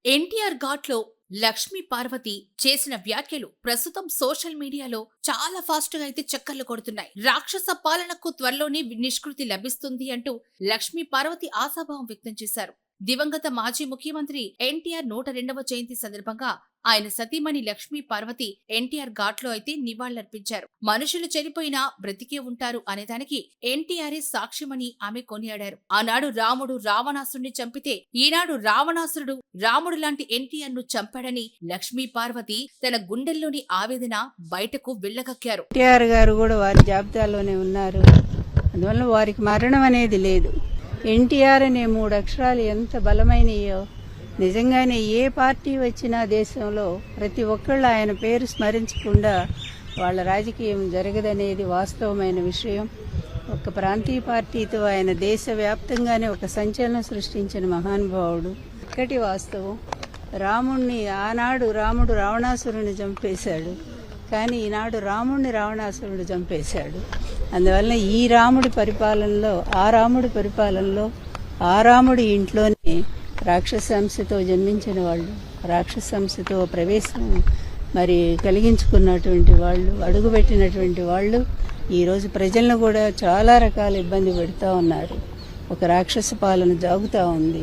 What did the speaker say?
ఎన్టీఆర్ ఘాట్లో లక్ష్మీ పార్వతి చేసిన వ్యాఖ్యలు ప్రస్తుతం సోషల్ మీడియాలో చాలా ఫాస్ట్ గా అయితే చక్కర్లు కొడుతున్నాయి. రాక్షస పాలనకు త్వరలోనే నిష్కృతి లభిస్తుంది అంటూ లక్ష్మీ పార్వతి ఆశాభావం వ్యక్తం చేశారు. దివంగత మాజీ ముఖ్యమంత్రి ఎన్టీఆర్ 102వ జయంతి సందర్భంగా ఆయన సతీమణి లక్ష్మీ పార్వతి ఎన్టీఆర్ ఘాట్లో అయితే నివాళులర్పించారు. మనుషులు చనిపోయినా బ్రతికే ఉంటారు అనేదానికి ఎన్టీఆర్ఏ సాక్ష్యమని ఆమె కొనియాడారు. ఆనాడు రాముడు రావణాసురుడిని చంపితే ఈనాడు రావణాసురుడు రాముడు లాంటి ఎన్టీఆర్ ను చంపాడని లక్ష్మీ పార్వతి తన గుండెల్లోని ఆవేదన బయటకు వెళ్ళగక్కారు. ఎన్టీఆర్ గారు కూడా వారి జాబితాలోనే ఉన్నారు. అందువల్ల వారికి మరణం అనేది లేదు. ఎన్టీఆర్ అనే 3 అక్షరాలు ఎంత బలమైనయో, నిజంగానే ఏ పార్టీ వచ్చినా దేశంలో ప్రతి ఒక్కళ్ళు ఆయన పేరు స్మరించకుండా వాళ్ళ రాజకీయం జరగదనేది వాస్తవమైన విషయం. ఒక ప్రాంతీయ పార్టీతో ఆయన దేశవ్యాప్తంగానే ఒక సంచలనం సృష్టించిన మహానుభావుడు. ఇక్కటి వాస్తవం. రాముణ్ణి ఆనాడు రాముడు రావణాసురుని చంపేశాడు, కానీ ఈనాడు రాముణ్ణి రావణాసురుడు చంపేశాడు. అందువల్ల ఈ రాముడి పరిపాలనలో ఆ రాముడి ఇంట్లోనే రాక్షసాంశతో జన్మించిన వాళ్ళు, రాక్షసాంశతో ప్రవేశం కలిగించుకున్నటువంటి వాళ్ళు, అడుగుపెట్టినటువంటి వాళ్ళు ఈరోజు ప్రజలను కూడా చాలా రకాల ఇబ్బంది పెడతా ఉన్నారు. ఒక రాక్షస పాలన జాగుతూ ఉంది.